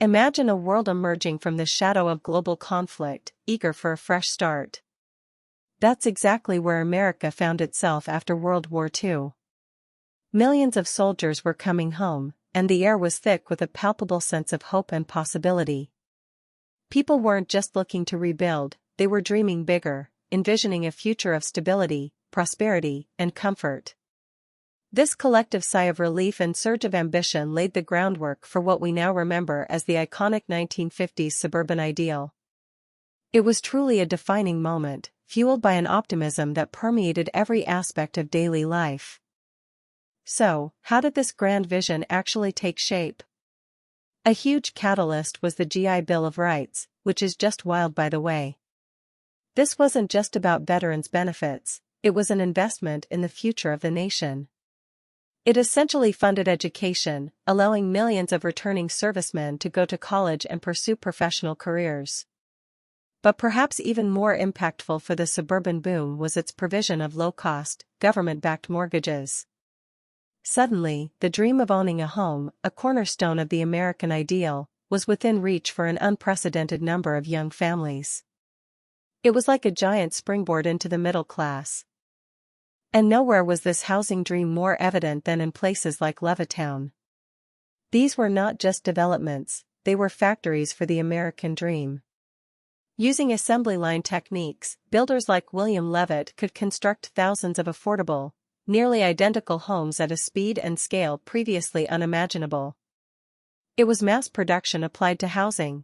Imagine a world emerging from the shadow of global conflict, eager for a fresh start. That's exactly where America found itself after World War II. Millions of soldiers were coming home, and the air was thick with a palpable sense of hope and possibility. People weren't just looking to rebuild, they were dreaming bigger, envisioning a future of stability, prosperity, and comfort. This collective sigh of relief and surge of ambition laid the groundwork for what we now remember as the iconic 1950s suburban ideal. It was truly a defining moment, fueled by an optimism that permeated every aspect of daily life. So, how did this grand vision actually take shape? A huge catalyst was the GI Bill of Rights, which is just wild by the way. This wasn't just about veterans' benefits, it was an investment in the future of the nation. It essentially funded education, allowing millions of returning servicemen to go to college and pursue professional careers. But perhaps even more impactful for the suburban boom was its provision of low-cost, government-backed mortgages. Suddenly, the dream of owning a home, a cornerstone of the American ideal, was within reach for an unprecedented number of young families. It was like a giant springboard into the middle class. And nowhere was this housing dream more evident than in places like Levittown. These were not just developments, they were factories for the American dream. Using assembly line techniques, builders like William Levitt could construct thousands of affordable, nearly identical homes at a speed and scale previously unimaginable. It was mass production applied to housing.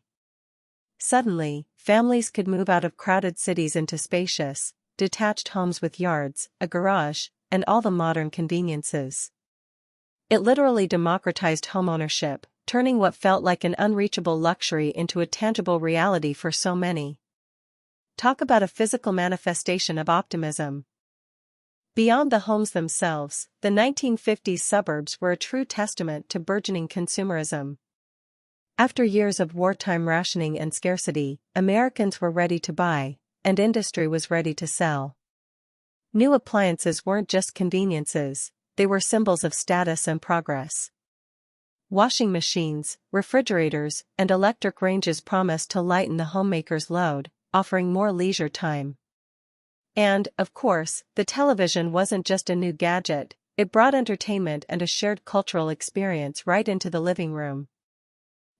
Suddenly, families could move out of crowded cities into spacious, detached homes with yards, a garage, and all the modern conveniences. It literally democratized homeownership, turning what felt like an unreachable luxury into a tangible reality for so many. Talk about a physical manifestation of optimism. Beyond the homes themselves, the 1950s suburbs were a true testament to burgeoning consumerism. After years of wartime rationing and scarcity, Americans were ready to buy, and industry was ready to sell. New appliances weren't just conveniences, they were symbols of status and progress. Washing machines, refrigerators, and electric ranges promised to lighten the homemaker's load, offering more leisure time. And, of course, the television wasn't just a new gadget, it brought entertainment and a shared cultural experience right into the living room.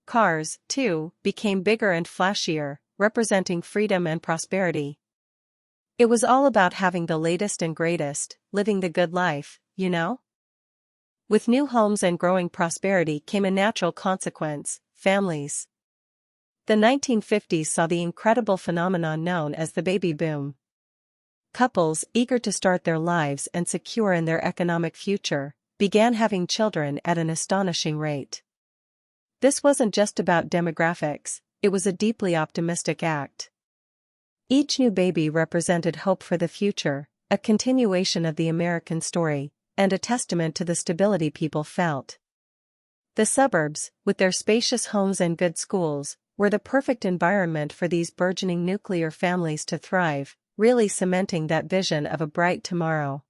Cars, too, became bigger and flashier, representing freedom and prosperity. It was all about having the latest and greatest, living the good life, you know? With new homes and growing prosperity came a natural consequence: families. The 1950s saw the incredible phenomenon known as the baby boom. Couples, eager to start their lives and secure in their economic future, began having children at an astonishing rate. This wasn't just about demographics, it was a deeply optimistic act. Each new baby represented hope for the future, a continuation of the American story, and a testament to the stability people felt. The suburbs, with their spacious homes and good schools, were the perfect environment for these burgeoning nuclear families to thrive, really cementing that vision of a bright tomorrow.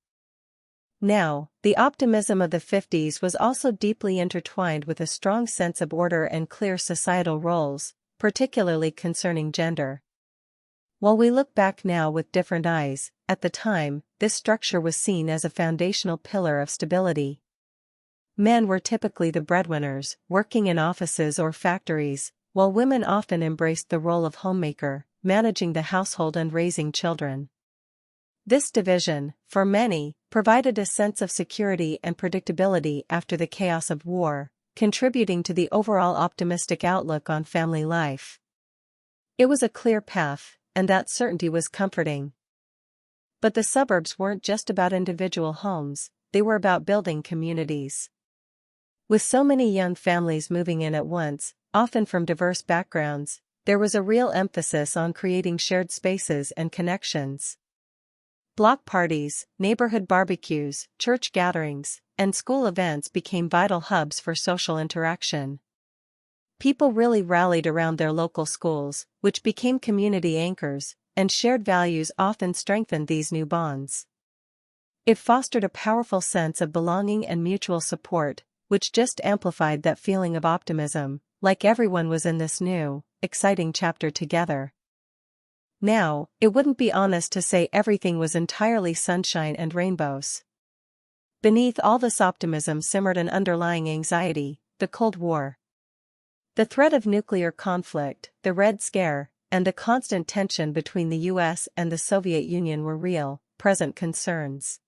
Now, the optimism of the 50s was also deeply intertwined with a strong sense of order and clear societal roles, particularly concerning gender. While we look back now with different eyes, at the time, this structure was seen as a foundational pillar of stability. Men were typically the breadwinners, working in offices or factories, while women often embraced the role of homemaker, managing the household and raising children. This division, for many, provided a sense of security and predictability after the chaos of war, contributing to the overall optimistic outlook on family life. It was a clear path, and that certainty was comforting. But the suburbs weren't just about individual homes, they were about building communities. With so many young families moving in at once, often from diverse backgrounds, there was a real emphasis on creating shared spaces and connections. Block parties, neighborhood barbecues, church gatherings, and school events became vital hubs for social interaction. People really rallied around their local schools, which became community anchors, and shared values often strengthened these new bonds. It fostered a powerful sense of belonging and mutual support, which just amplified that feeling of optimism, like everyone was in this new, exciting chapter together. Now, it wouldn't be honest to say everything was entirely sunshine and rainbows. Beneath all this optimism simmered an underlying anxiety, the Cold War. The threat of nuclear conflict, the Red Scare, and the constant tension between the US and the Soviet Union were real, present concerns.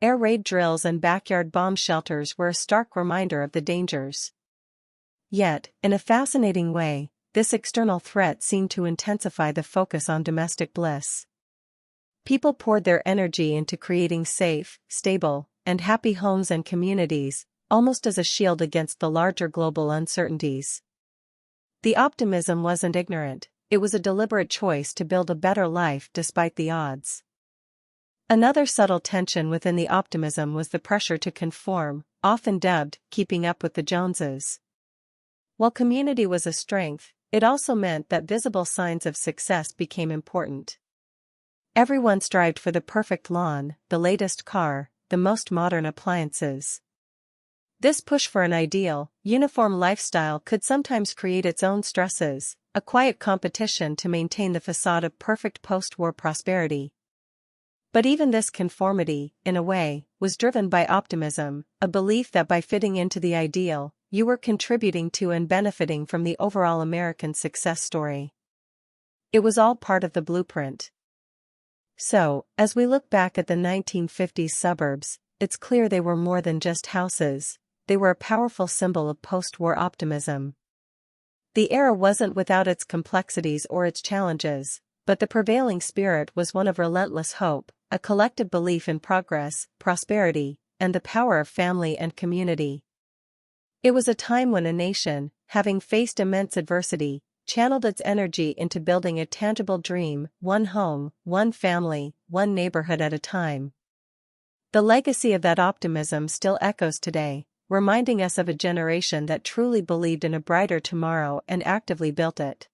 Air raid drills and backyard bomb shelters were a stark reminder of the dangers. Yet, in a fascinating way, this external threat seemed to intensify the focus on domestic bliss. People poured their energy into creating safe, stable, and happy homes and communities, almost as a shield against the larger global uncertainties. The optimism wasn't ignorant, it was a deliberate choice to build a better life despite the odds. Another subtle tension within the optimism was the pressure to conform, often dubbed keeping up with the Joneses. While community was a strength, it also meant that visible signs of success became important. Everyone strived for the perfect lawn, the latest car, the most modern appliances. This push for an ideal, uniform lifestyle could sometimes create its own stresses, a quiet competition to maintain the facade of perfect post-war prosperity. But even this conformity, in a way, was driven by optimism, a belief that by fitting into the ideal, you were contributing to and benefiting from the overall American success story. It was all part of the blueprint. So, as we look back at the 1950s suburbs, it's clear they were more than just houses, they were a powerful symbol of post-war optimism. The era wasn't without its complexities or its challenges, but the prevailing spirit was one of relentless hope, a collective belief in progress, prosperity, and the power of family and community. It was a time when a nation, having faced immense adversity, channeled its energy into building a tangible dream, one home, one family, one neighborhood at a time. The legacy of that optimism still echoes today, reminding us of a generation that truly believed in a brighter tomorrow and actively built it.